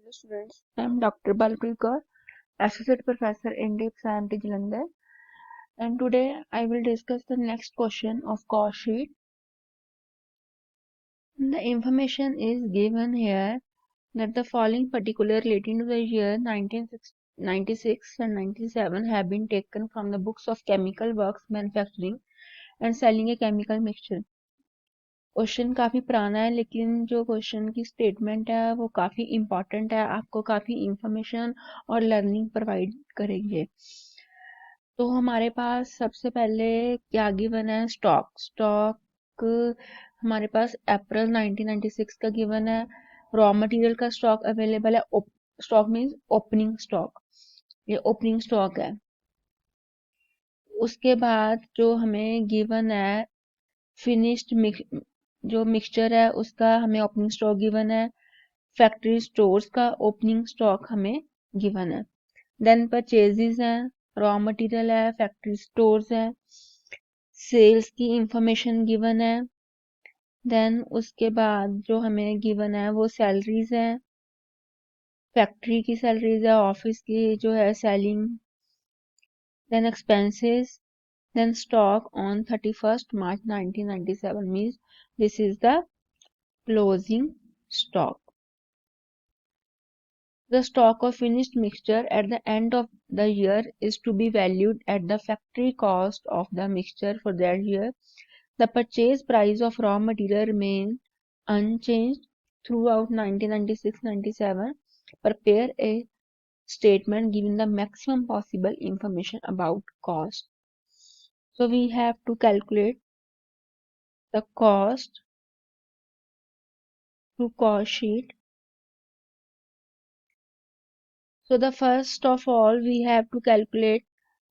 Hello students, I am Dr. Balpreet Kaur, Associate Professor in Deep Science, Jalandhar, and today I will discuss the next question of cost sheet. The information is given here that the following particular relating to the year 1996 and 97 have been taken from the books of Chemical Works Manufacturing and Selling a Chemical Mixture. Question काफ़ी पुराना है लेकिन जो question की statement है वो काफ़ी important है, आपको काफ़ी इंफॉर्मेशन और लर्निंग प्रोवाइड करेंगे। तो हमारे पास सबसे पहले क्या गिवन है, स्टॉक हमारे पास अप्रैल 1996 का गिवन है। रॉ मटेरियल का स्टॉक अवेलेबल है, स्टॉक मीन्स ओपनिंग स्टॉक, ये ओपनिंग स्टॉक है। उसके बाद जो हमें गिवन है फिनिश्ड जो मिक्सचर है उसका हमें ओपनिंग स्टॉक गिवन है। फैक्ट्री स्टोर्स का ओपनिंग स्टॉक हमें गिवन है। देन परचेजेस हैं, रॉ मटेरियल है, फैक्ट्री स्टोर्स है, सेल्स की इंफॉर्मेशन गिवन है। देन उसके बाद जो हमें गिवन है वो सैलरीज है, फैक्ट्री की सैलरीज है, ऑफिस की जो है selling, then expenses, then stock on 31st March 1997 means this is the closing stock. The stock of finished mixture at the end of the year is to be valued at the factory cost of the mixture for that year. The purchase price of raw material remains unchanged throughout 1996-97. Prepare a statement giving the maximum possible information about cost. So we have to calculate the cost through cost sheet. So the first of all we have to calculate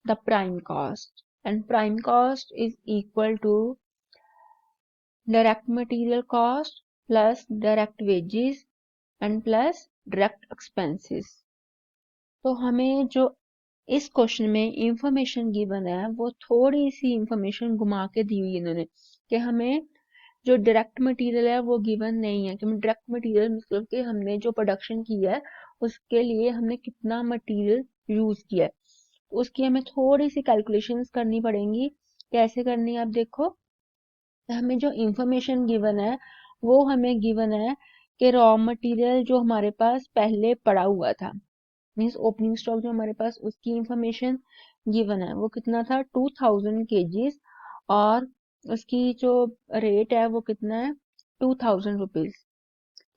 the prime cost, and prime cost is equal to direct material cost plus direct wages and plus direct expenses. तो हमें जो इस question में information given है वो थोड़ी सी information घुमा के दी हुई है इन्होंने कि हमें जो डायरेक्ट मटेरियल है वो गिवन नहीं है, कि डायरेक्ट मटेरियल मतलब कि हमने जो प्रोडक्शन किया है उसके लिए हमने कितना मटेरियल यूज किया है, उसकी हमें थोड़ी सी कैलकुलेशंस करनी पड़ेंगी। कैसे करनी है आप देखो, हमें जो इंफॉर्मेशन गिवन है वो हमें गिवन है कि रॉ मटेरियल जो हमारे पास पहले पड़ा हुआ था मीन्स ओपनिंग स्टॉक जो हमारे पास उसकी इंफॉर्मेशन गिवन है वो कितना था 2000 केजीज, और उसकी जो रेट है वो कितना है 2000 रुपीज।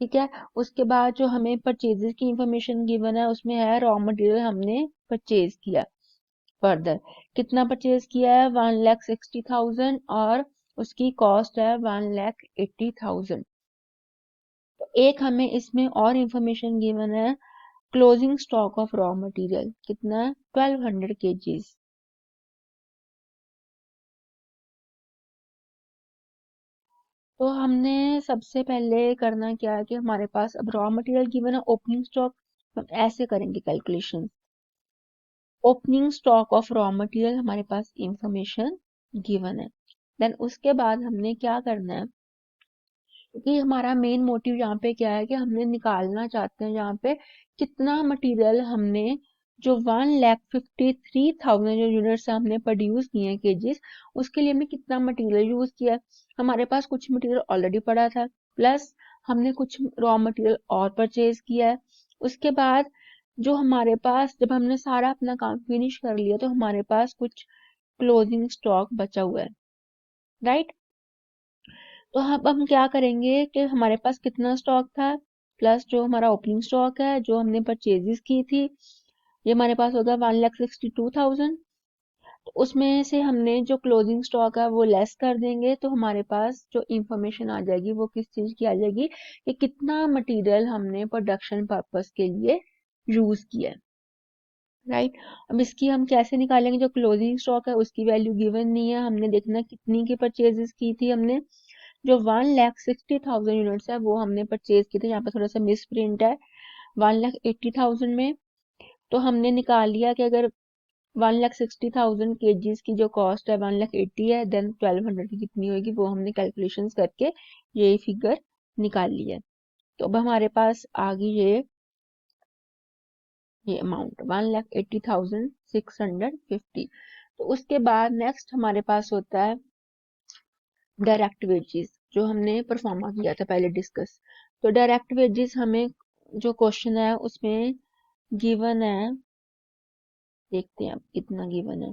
ठीक है, उसके बाद जो हमें परचेजेस की इंफॉर्मेशन गिवन है उसमें है रॉ मटेरियल हमने परचेज किया, फर्दर कितना परचेज किया है 1,60,000 और उसकी कॉस्ट है 1,80,000। तो एक हमें इसमें और इंफॉर्मेशन गिवन है closing stock of raw material कितना है 1200 केजीज। तो हमने सबसे पहले करना क्या है कि हमारे पास अब रॉ मटेरियल गिवन है ओपनिंग स्टॉक, हम ऐसे करेंगे calculation. Opening stock of raw material हमारे पास इंफॉर्मेशन गिवन है, देन उसके बाद हमने क्या करना है, क्योंकि हमारा मेन मोटिव यहाँ पे क्या है कि हमने निकालना चाहते हैं यहाँ पे कितना मटेरियल हमने जो 1,53,000 जो यूनिट्स हमने प्रोड्यूस किए हैं केजीज, उसके लिए हमने कितना मटेरियल यूज किया है। हमारे पास कुछ मटेरियल ऑलरेडी पड़ा था प्लस हमने कुछ रॉ मटेरियल और परचेज किया है। उसके बाद जो हमारे पास जब हमने सारा अपना काम फिनिश कर लिया तो हमारे पास कुछ क्लोजिंग स्टॉक बचा हुआ है, राइट। तो अब हम क्या करेंगे कि हमारे पास कितना स्टॉक था प्लस जो हमारा ओपनिंग स्टॉक है जो हमने परचेजेस की थी ये हमारे पास होगा 1,62,000। तो उसमें से हमने जो क्लोजिंग स्टॉक है वो लेस कर देंगे तो हमारे पास जो इंफॉर्मेशन आ जाएगी वो किस चीज की आ जाएगी कि कितना मटेरियल हमने प्रोडक्शन पर्पस के लिए यूज किया है, राइट। अब इसकी हम कैसे निकालेंगे, जो क्लोजिंग स्टॉक है उसकी वैल्यू गिवन नहीं है, हमने देखना कितनी की परचेजेस की थी हमने, जो 1,60,000 यूनिट्स है वो हमने परचेज की थी। यहाँ पे थोड़ा सा मिस प्रिंट है 1,80,000 में, तो हमने निकाल लिया कि अगर 1,60,000 केजीज की जो कॉस्ट है 1,80,000 है, देन 1,200 की कितनी होगी वो हमने कैलकुलेशंस करके ये फिगर निकाल लिया है। तो अब हमारे पास आ गई ये ये अमाउंट 1,80,650। तो उसके बाद नेक्स्ट हमारे पास होता है डायरेक्ट वेजेस, जो हमने परफॉर्मा किया था पहले डिस्कस। तो डायरेक्ट वेजेस हमें जो क्वेश्चन है उसमें गिवन है, देखते हैं अब कितना गिवन है।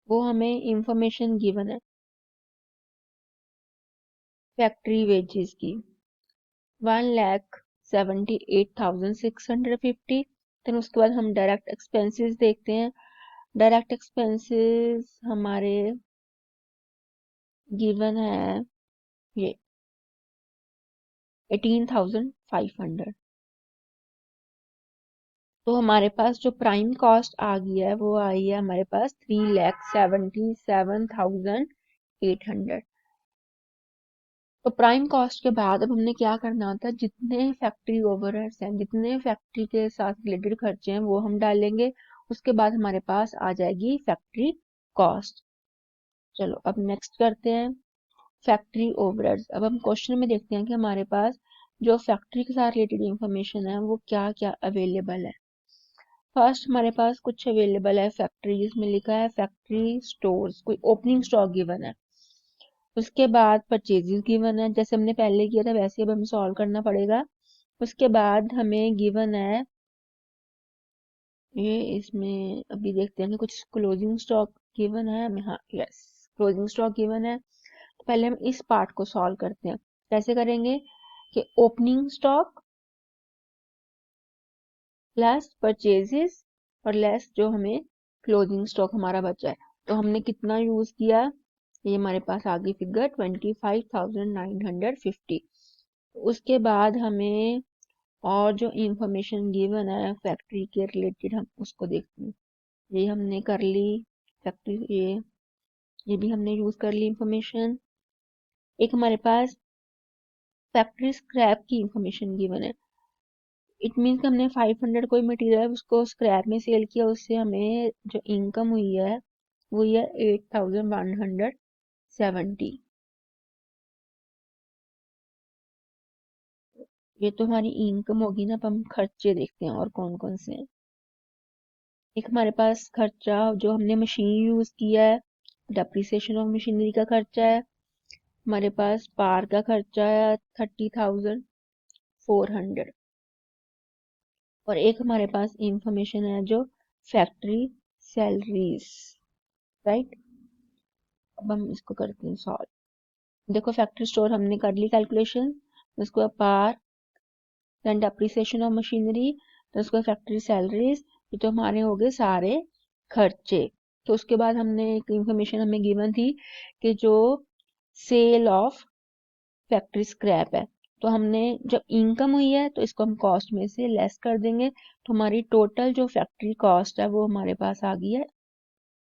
वो हमें इंफॉर्मेशन गिवन है फैक्ट्री वेजेस की 1,78,650। देन उसके बाद हम डायरेक्ट एक्सपेंसेस देखते हैं। डायरेक्ट एक्सपेंसेस हमारे गिवन है ये 18,500। तो हमारे पास जो प्राइम कॉस्ट आ गई है वो आई है हमारे पास 3,77,800। तो प्राइम कॉस्ट के बाद अब हमने क्या करना होता है, जितने फैक्ट्री ओवरहेड्स हैं, जितने फैक्ट्री के साथ रिलेटेड खर्चे हैं वो हम डालेंगे। उसके बाद हमारे पास आ जाएगी फैक्ट्री कॉस्ट। चलो अब नेक्स्ट करते हैं फैक्ट्री ओवरहेड्स। अब हम क्वेश्चन में देखते हैं कि हमारे पास जो फैक्ट्री के साथ रिलेटेड इंफॉर्मेशन है वो क्या क्या अवेलेबल है। फर्स्ट हमारे पास कुछ अवेलेबल है फैक्ट्री, जिसमें लिखा है फैक्ट्री स्टोर्स, कोई ओपनिंग स्टॉक गिवन है। उसके बाद परचेजेस गिवन है, जैसे हमने पहले किया था वैसे अब हमें सॉल्व करना पड़ेगा। उसके बाद हमें गिवन है ये, इसमें अभी देखते हैं कि कुछ क्लोजिंग स्टॉक गिवन है हमें। हाँ यस, क्लोजिंग स्टॉक गिवन है। तो पहले हम इस पार्ट को सॉल्व करते हैं। कैसे करेंगे कि ओपनिंग स्टॉक प्लस परचेजेस और लेस जो हमें क्लोजिंग स्टॉक हमारा बचा है। तो हमने कितना यूज किया, ये हमारे पास आ गई फिगर 25,950। उसके बाद हमें और जो इंफॉर्मेशन गिवन है फैक्ट्री के रिलेटेड हम उसको देखते हैं। ये हमने कर ली फैक्ट्री, ये भी हमने यूज कर ली इंफॉर्मेशन। एक हमारे पास फैक्ट्री स्क्रैप की इंफॉर्मेशन गिवन है। इट मीन्स कि हमने 500 कोई मटेरियल है उसको स्क्रैप में सेल किया, उससे हमें जो इनकम हुई है वो है 8,170। ये तो हमारी इनकम होगी ना। अब हम खर्चे देखते हैं और कौन कौन से हैं। एक हमारे पास खर्चा जो हमने मशीन यूज किया है, डेप्रिसिएशन ऑफ मशीनरी का खर्चा है। हमारे पास पार का खर्चा है 30,400। और एक हमारे पास इंफॉर्मेशन है जो फैक्ट्री सैलरीज, राइट। अब हम इसको करते हैं सॉल्व। देखो फैक्ट्री स्टोर हमने कर ली कैलकुलेशन, उसको बाद पार, देन डेप्रिसिएशन ऑफ मशीनरी, तो उसको फैक्ट्री सैलरीज, ये तो हमारे हो गए सारे खर्चे। तो उसके बाद हमने एक इंफॉर्मेशन हमें गिवन थी कि जो सेल ऑफ फैक्ट्री स्क्रैप है, तो हमने जब इनकम हुई है तो इसको हम कॉस्ट में से लेस कर देंगे। तो हमारी टोटल जो फैक्ट्री कॉस्ट है वो हमारे पास आ गई है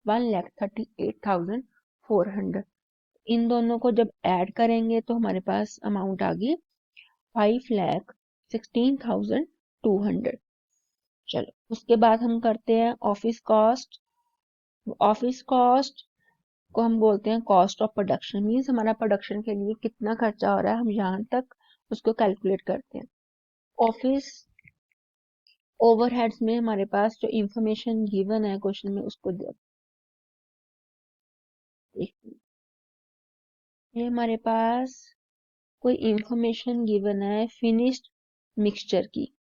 1,38,400। इन दोनों को जब ऐड करेंगे तो हमारे पास अमाउंट आ गई 5,16,200। चलो उसके बाद हम करते हैं ऑफिस कॉस्ट। ऑफिस कॉस्ट को हम बोलते हैं कॉस्ट ऑफ प्रोडक्शन, मीन्स हमारा प्रोडक्शन के लिए कितना खर्चा हो रहा है हम यहाँ तक उसको कैलकुलेट करते हैं। ऑफिस ओवरहेड्स में हमारे पास जो इंफॉर्मेशन गिवन है क्वेश्चन में उसको देखते हैं। ये हमारे पास कोई इंफॉर्मेशन गिवन है फिनिश्ड मिक्सचर की।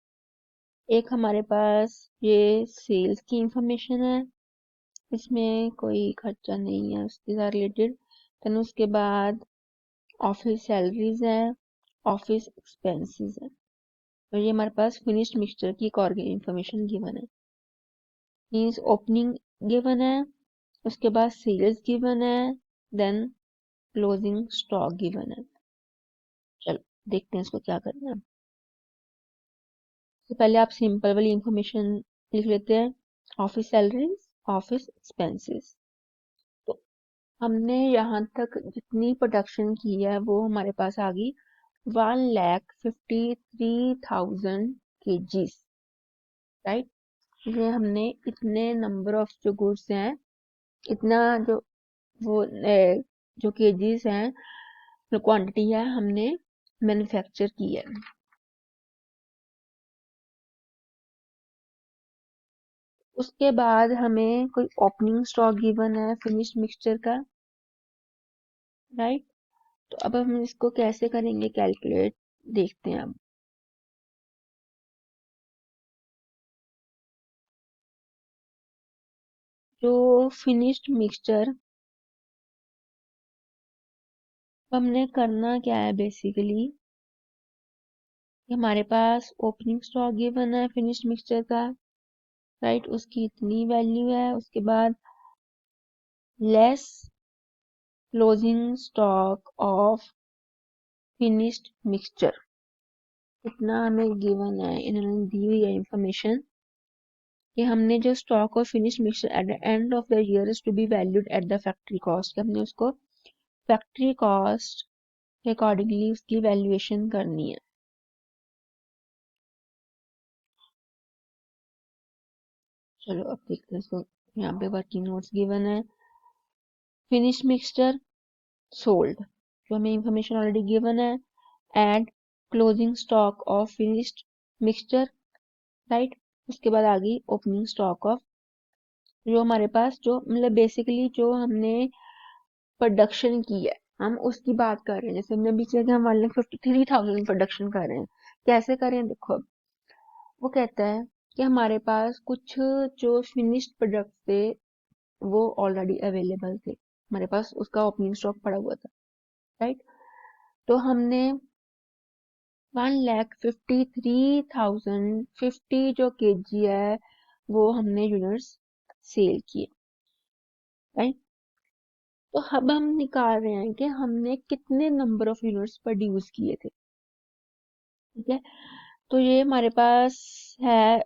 एक हमारे पास ये सेल्स की इंफॉर्मेशन है, इसमें कोई खर्चा नहीं है उसके साथ रिलेटेड। देन उसके बाद ऑफिस सैलरीज है, ऑफिस एक्सपेंसेस है। और ये हमारे पास फिनिश्ड मिक्सचर की एक और इंफॉर्मेशन गिवन है, मीन्स ओपनिंग गिवन है, उसके बाद सेल्स गिवन है, देन क्लोजिंग स्टॉक गिवन है। चलो देखते हैं इसको क्या करना है। तो पहले आप सिंपल वाली इंफॉर्मेशन लिख लेते हैं, ऑफिस सैलरीज, ऑफिस एक्सपेंसेस। तो हमने यहाँ तक जितनी प्रोडक्शन की है वो हमारे पास आ गई 1,53,000 kgs, राइट। ये हमने इतने नंबर ऑफ जो गुड्स हैं, इतना जो वो जो केजीज हैं, जो क्वांटिटी है हमने मैन्युफैक्चर की है। उसके बाद हमें कोई ओपनिंग स्टॉक गिवन है फिनिश्ड मिक्सचर का, राइट। तो अब हम इसको कैसे करेंगे कैलकुलेट, देखते हैं अब। जो फिनिश्ड मिक्सचर, हमने करना क्या है बेसिकली, हमारे पास ओपनिंग स्टॉक गिवन है फिनिश्ड मिक्सचर का, राइट, उसकी इतनी वैल्यू है। उसके बाद less closing stock of finished mixture, इतना हमें गिवन है, इन्होंने दी हुई है इंफॉर्मेशन कि हमने जो stock of finished mixture at the end of the year is to be valued at the factory cost, हमने उसको फैक्ट्री कॉस्ट के अकॉर्डिंगली उसकी वैल्यूएशन करनी है। चलो अब देखते हैं इसको। यहाँ पे वर्किंग नोट्स गिवन है, फिनिश्ड मिक्सचर सोल्ड, जो हमें इंफॉर्मेशन ऑलरेडी गिवन है, add closing stock of finished mixture, right. उसके बाद आ गई ओपनिंग स्टॉक ऑफ, जो हमारे पास जो मतलब बेसिकली जो हमने प्रोडक्शन की है, हम उसकी बात कर रहे हैं। जैसे हमने बीच में हम 1,53,000 प्रोडक्शन कर रहे हैं, कैसे करें देखो अब। वो कहता है कि हमारे पास कुछ जो फिनिश्ड प्रोडक्ट थे वो ऑलरेडी अवेलेबल थे, हमारे पास उसका ओपनिंग स्टॉक पड़ा हुआ था, राइट। तो हमने 1,53,050 जो केजी है वो हमने यूनिट्स सेल किए, राइट। तो अब हम निकाल रहे हैं कि हमने कितने नंबर ऑफ यूनिट्स प्रोड्यूस किए थे, ठीक है। तो ये हमारे पास है,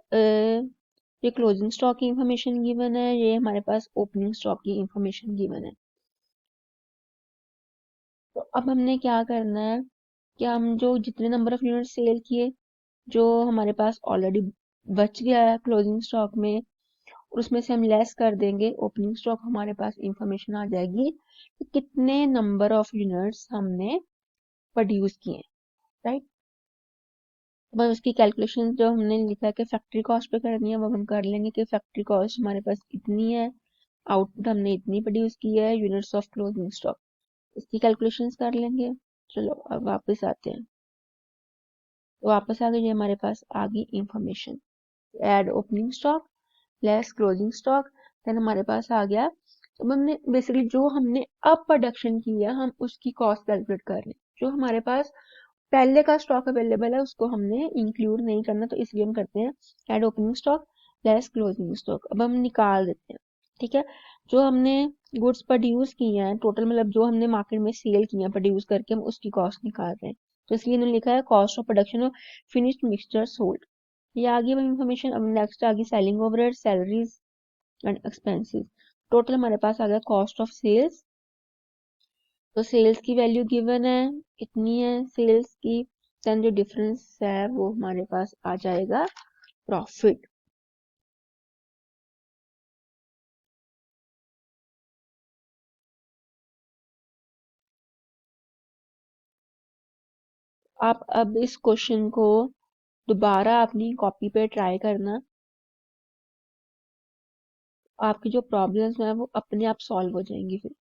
ये क्लोजिंग स्टॉक की इंफॉर्मेशन गिवन है, ये हमारे पास ओपनिंग स्टॉक की इंफॉर्मेशन गिवन है। तो अब हमने क्या करना है कि हम जो जितने नंबर ऑफ यूनिट सेल किए, जो हमारे पास ऑलरेडी बच गया है क्लोजिंग स्टॉक में, और उसमें से हम लेस कर देंगे ओपनिंग स्टॉक, हमारे पास इंफॉर्मेशन आ जाएगी कि कितने नंबर ऑफ यूनिट्स हमने प्रोड्यूस किए, राइट। बस उसकी कैलकुलेशन जो हमने लिखा है कि फैक्ट्री कॉस्ट पे करनी है, वो हम कर लेंगे कि फैक्ट्री कॉस्ट हमारे पास इतनी है, आउटपुट हमने इतनी प्रोड्यूस की है, यूनिट्स ऑफ क्लोजिंग स्टॉक, इसकी कैलकुलेशंस कर लेंगे। चलो अब वापस आते हैं। तो वापस आ गई, हमारे पास आ गई information, add opening stock less closing stock, then हमारे पास आ गया। अब हमने बेसिकली जो हमने अब प्रोडक्शन की है हम उसकी कॉस्ट कैलकुलेट कर रहे हैं। जो हमारे पास पहले का स्टॉक अवेलेबल है उसको हमने इंक्लूड नहीं करना, तो इसलिए हम करते हैं add opening stock less closing stock. अब हम निकाल देते हैं, ठीक है। जो हमने गुड्स प्रोड्यूस किए हैं टोटल, मतलब जो हमने मार्केट में सेल किए हैं प्रोड्यूस करके, हम उसकी कॉस्ट निकाल रहे हैं। तो इसलिए इन्होंने लिखा है cost of production of finished mixture sold. ये आ गई इंफॉर्मेशन। अब नेक्स्ट आ गई selling overhead, salaries and expenses. Total हमारे पास आ गया कॉस्ट ऑफ सेल्स। तो सेल्स की वैल्यू गिवन है, कितनी है सेल्स की, देन जो डिफरेंस है वो हमारे पास आ जाएगा प्रॉफिट। आप अब इस क्वेश्चन को दोबारा अपनी कॉपी पे ट्राई करना, आपकी जो प्रॉब्लम्स हैं वो अपने आप सॉल्व हो जाएंगी फिर।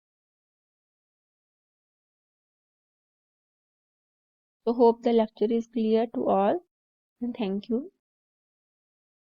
तो hope the lecture is clear to all and thank you.